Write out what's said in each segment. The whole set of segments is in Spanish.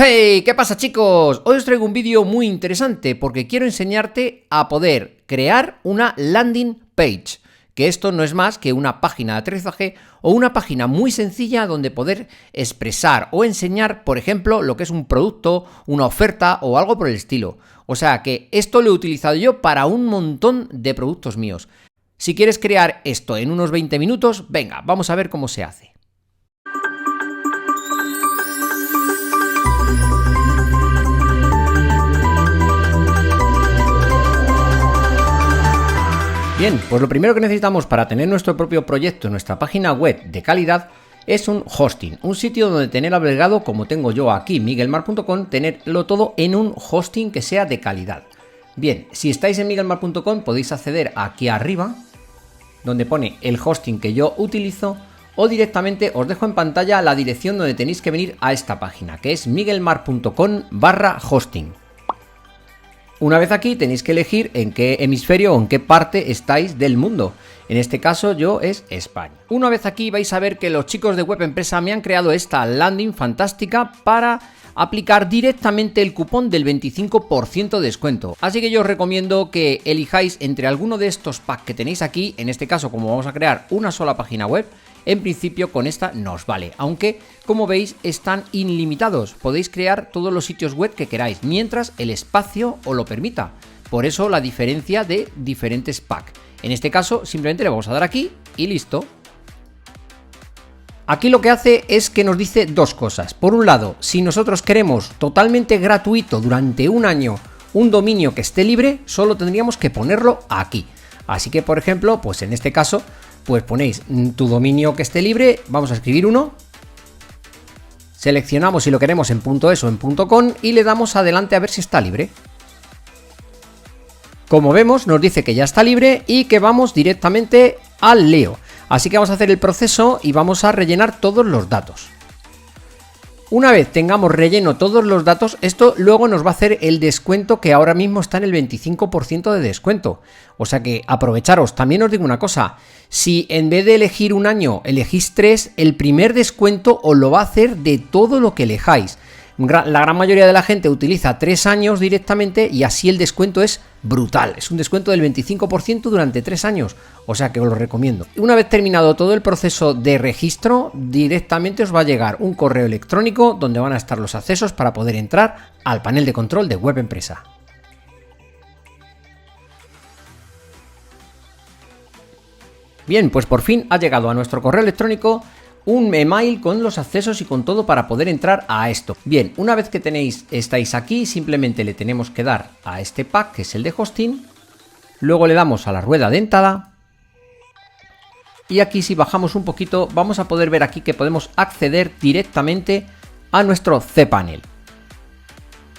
¡Hey! ¿Qué pasa, chicos? Hoy os traigo un vídeo muy interesante porque quiero enseñarte a poder crear una landing page, que esto no es más que una página de aterrizaje o una página muy sencilla donde poder expresar o enseñar, por ejemplo, lo que es un producto, una oferta o algo por el estilo. O sea que esto lo he utilizado yo para un montón de productos míos. Si quieres crear esto en unos 20 minutos, venga, vamos a ver cómo se hace. Bien, pues lo primero que necesitamos para tener nuestro propio proyecto, nuestra página web de calidad, es un hosting, un sitio donde tener albergado, como tengo yo aquí, miguelmar.com, tenerlo todo en un hosting que sea de calidad. Bien, si estáis en miguelmar.com podéis acceder aquí arriba, donde pone el hosting que yo utilizo, o directamente os dejo en pantalla la dirección donde tenéis que venir a esta página, que es miguelmar.com/hosting. Una vez aquí tenéis que elegir en qué hemisferio o en qué parte estáis del mundo. En este caso yo es España. Una vez aquí vais a ver que los chicos de Web Empresa me han creado esta landing fantástica para aplicar directamente el cupón del 25% de descuento. Así que yo os recomiendo que elijáis entre alguno de estos packs que tenéis aquí. En este caso, como vamos a crear una sola página web, en principio con esta nos vale, aunque como veis están ilimitados, podéis crear todos los sitios web que queráis, mientras el espacio os lo permita, por eso la diferencia de diferentes packs. En este caso simplemente le vamos a dar aquí y listo. Aquí lo que hace es que nos dice dos cosas. Por un lado, si nosotros queremos totalmente gratuito durante un año un dominio que esté libre, solo tendríamos que ponerlo aquí. Así que, por ejemplo, pues en este caso, pues ponéis tu dominio que esté libre, vamos a escribir uno, seleccionamos si lo queremos en .es o en .com y le damos adelante a ver si está libre. Como vemos, nos dice que ya está libre y que vamos directamente al lío. Así que vamos a hacer el proceso y vamos a rellenar todos los datos. Una vez tengamos relleno todos los datos, esto luego nos va a hacer el descuento que ahora mismo está en el 25% de descuento. O sea que aprovecharos. También os digo una cosa, si en vez de elegir un año elegís 3, el primer descuento os lo va a hacer de todo lo que elijáis. La gran mayoría de la gente utiliza 3 años directamente y así el descuento es brutal. Es un descuento del 25% durante 3 años. O sea que os lo recomiendo. Una vez terminado todo el proceso de registro, directamente os va a llegar un correo electrónico donde van a estar los accesos para poder entrar al panel de control de Web Empresa. Bien, pues por fin ha llegado a nuestro correo electrónico un email con los accesos y con todo para poder entrar a esto. Bien, una vez que estáis aquí, simplemente le tenemos que dar a este pack, que es el de hosting. Luego le damos a la rueda dentada. Y aquí, si bajamos un poquito, vamos a poder ver aquí que podemos acceder directamente a nuestro cPanel.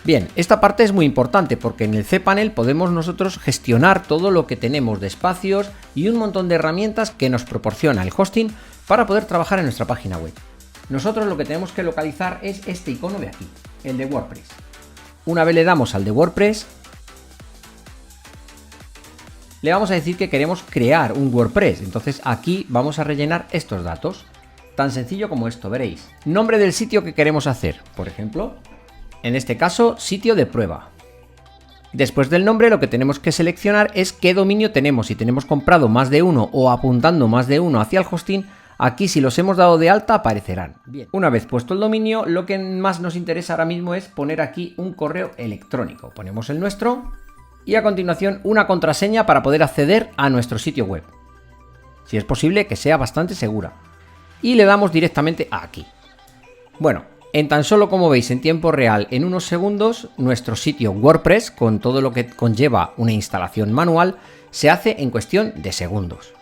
Bien, esta parte es muy importante porque en el cPanel podemos nosotros gestionar todo lo que tenemos de espacios y un montón de herramientas que nos proporciona el hosting para poder trabajar en nuestra página web. Nosotros lo que tenemos que localizar es este icono de aquí, el de WordPress. Una vez le damos al de WordPress, le vamos a decir que queremos crear un WordPress. Entonces aquí vamos a rellenar estos datos. Tan sencillo como esto, veréis. Nombre del sitio que queremos hacer, por ejemplo, en este caso, sitio de prueba. Después del nombre lo que tenemos que seleccionar es qué dominio tenemos. Si tenemos comprado más de uno o apuntando más de uno hacia el hosting, aquí si los hemos dado de alta aparecerán. Bien, una vez puesto el dominio, lo que más nos interesa ahora mismo es poner aquí un correo electrónico. Ponemos el nuestro y a continuación una contraseña para poder acceder a nuestro sitio web. Si es posible que sea bastante segura. Y le damos directamente a aquí. Bueno, en tan solo, como veis, en tiempo real, en unos segundos, nuestro sitio WordPress, con todo lo que conlleva una instalación manual, se hace en cuestión de segundos.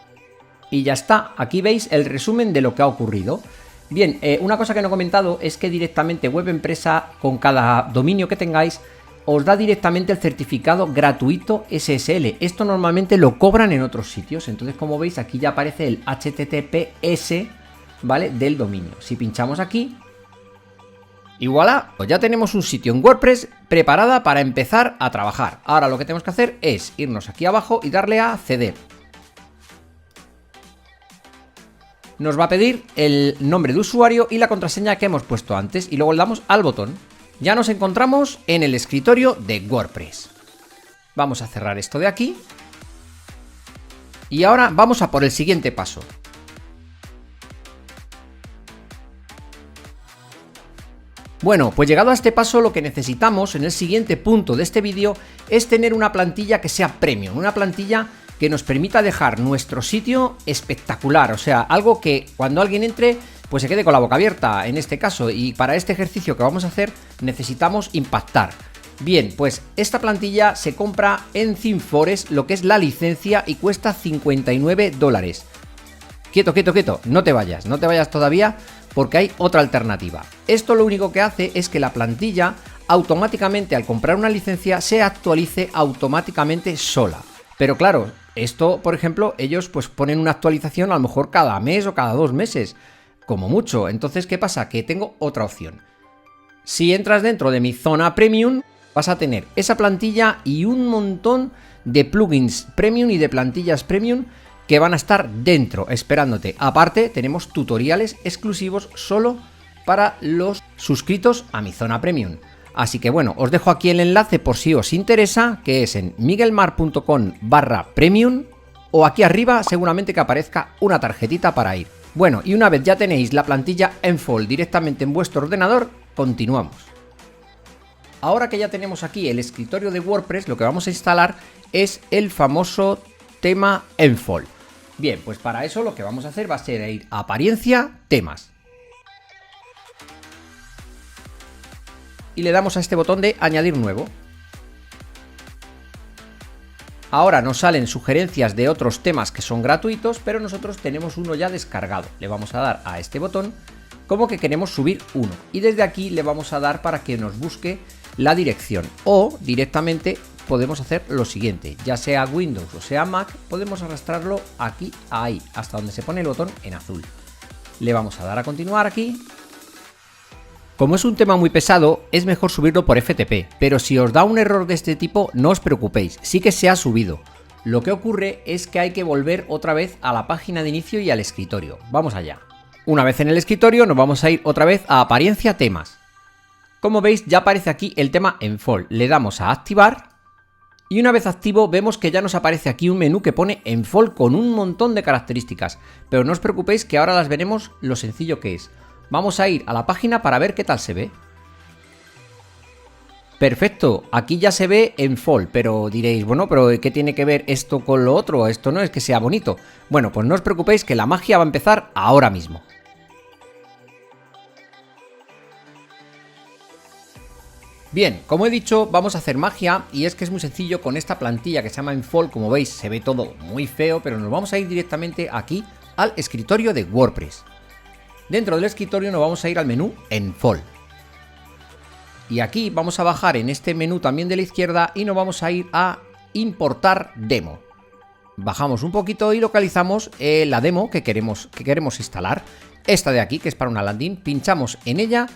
Y ya está, aquí veis el resumen de lo que ha ocurrido. Bien, una cosa que no he comentado es que directamente Web Empresa, con cada dominio que tengáis, os da directamente el certificado gratuito SSL. Esto normalmente lo cobran en otros sitios, entonces como veis aquí ya aparece el HTTPS, ¿vale?, del dominio. Si pinchamos aquí, y voilà, pues ya tenemos un sitio en WordPress preparada para empezar a trabajar. Ahora lo que tenemos que hacer es irnos aquí abajo y darle a acceder. Nos va a pedir el nombre de usuario y la contraseña que hemos puesto antes y luego le damos al botón. Ya nos encontramos en el escritorio de WordPress. Vamos a cerrar esto de aquí. Y ahora vamos a por el siguiente paso. Bueno, pues llegado a este paso, lo que necesitamos en el siguiente punto de este vídeo es tener una plantilla que sea premium, una plantilla que nos permita dejar nuestro sitio espectacular, o sea, algo que cuando alguien entre pues se quede con la boca abierta en este caso, y para este ejercicio que vamos a hacer necesitamos impactar. Bien, pues esta plantilla se compra en ThemeForest, lo que es la licencia, y cuesta $59. Quieto, no te vayas todavía, porque hay otra alternativa. Esto lo único que hace es que la plantilla automáticamente, al comprar una licencia, se actualice automáticamente sola. Pero claro, esto, por ejemplo, ellos pues ponen una actualización a lo mejor cada mes o cada 2 meses, como mucho. Entonces, ¿qué pasa? Que tengo otra opción. Si entras dentro de mi zona premium, vas a tener esa plantilla y un montón de plugins premium y de plantillas premium que van a estar dentro esperándote. Aparte, tenemos tutoriales exclusivos solo para los suscritos a mi zona premium. Así que bueno, os dejo aquí el enlace por si os interesa, que es en miguelmar.com/premium, o aquí arriba seguramente que aparezca una tarjetita para ir. Bueno, y una vez ya tenéis la plantilla Enfold directamente en vuestro ordenador, continuamos. Ahora que ya tenemos aquí el escritorio de WordPress, lo que vamos a instalar es el famoso tema Enfold. Bien, pues para eso lo que vamos a hacer va a ser ir a Apariencia, Temas. Y le damos a este botón de Añadir nuevo. Ahora nos salen sugerencias de otros temas que son gratuitos, pero nosotros tenemos uno ya descargado. Le vamos a dar a este botón como que queremos subir uno. Y desde aquí le vamos a dar para que nos busque la dirección. O directamente podemos hacer lo siguiente, ya sea Windows o sea Mac, podemos arrastrarlo aquí a ahí, hasta donde se pone el botón en azul. Le vamos a dar a continuar aquí. Como es un tema muy pesado, es mejor subirlo por FTP, pero si os da un error de este tipo, no os preocupéis, sí que se ha subido. Lo que ocurre es que hay que volver otra vez a la página de inicio y al escritorio. Vamos allá. Una vez en el escritorio, nos vamos a ir otra vez a Apariencia, Temas. Como veis, ya aparece aquí el tema Enfold. Le damos a activar. Y una vez activo vemos que ya nos aparece aquí un menú que pone Enfold con un montón de características, pero no os preocupéis que ahora las veremos lo sencillo que es. Vamos a ir a la página para ver qué tal se ve. Perfecto, aquí ya se ve Enfold, pero diréis, bueno, pero ¿qué tiene que ver esto con lo otro? Esto no es que sea bonito. Bueno, pues no os preocupéis que la magia va a empezar ahora mismo. Bien, como he dicho, vamos a hacer magia, y es que es muy sencillo con esta plantilla que se llama Enfold. Como veis, se ve todo muy feo, pero nos vamos a ir directamente aquí al escritorio de WordPress. Dentro del escritorio nos vamos a ir al menú Enfold. Y aquí vamos a bajar en este menú también de la izquierda y nos vamos a ir a Importar Demo. Bajamos un poquito y localizamos la demo que queremos instalar. Esta de aquí, que es para una landing, pinchamos en ella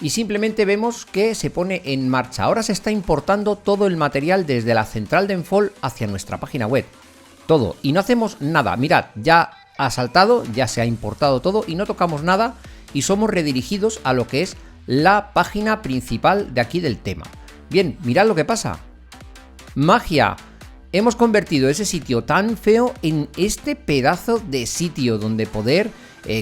y simplemente vemos que se pone en marcha. Ahora se está importando todo el material desde la central de Enfold hacia nuestra página web. Todo. Y no hacemos nada. Mirad, ya ha saltado, ya se ha importado todo y no tocamos nada y somos redirigidos a lo que es la página principal de aquí del tema. Bien, mirad lo que pasa. ¡Magia! Hemos convertido ese sitio tan feo en este pedazo de sitio donde poder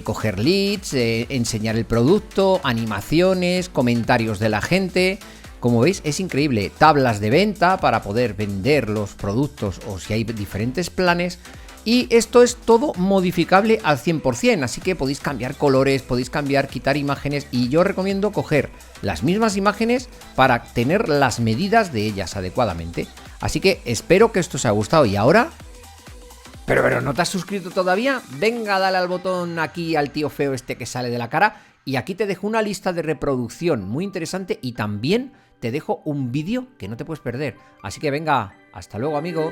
coger leads, enseñar el producto, animaciones, comentarios de la gente. Como veis, es increíble. Tablas de venta para poder vender los productos o si hay diferentes planes. Y esto es todo modificable al 100%, así que podéis cambiar colores, podéis cambiar, quitar imágenes, y yo recomiendo coger las mismas imágenes para tener las medidas de ellas adecuadamente. Así que espero que esto os haya gustado. Y ahora... Pero ¿no te has suscrito todavía? Venga, dale al botón aquí al tío feo este que sale de la cara, y aquí te dejo una lista de reproducción muy interesante y también te dejo un vídeo que no te puedes perder. Así que venga, hasta luego, amigo.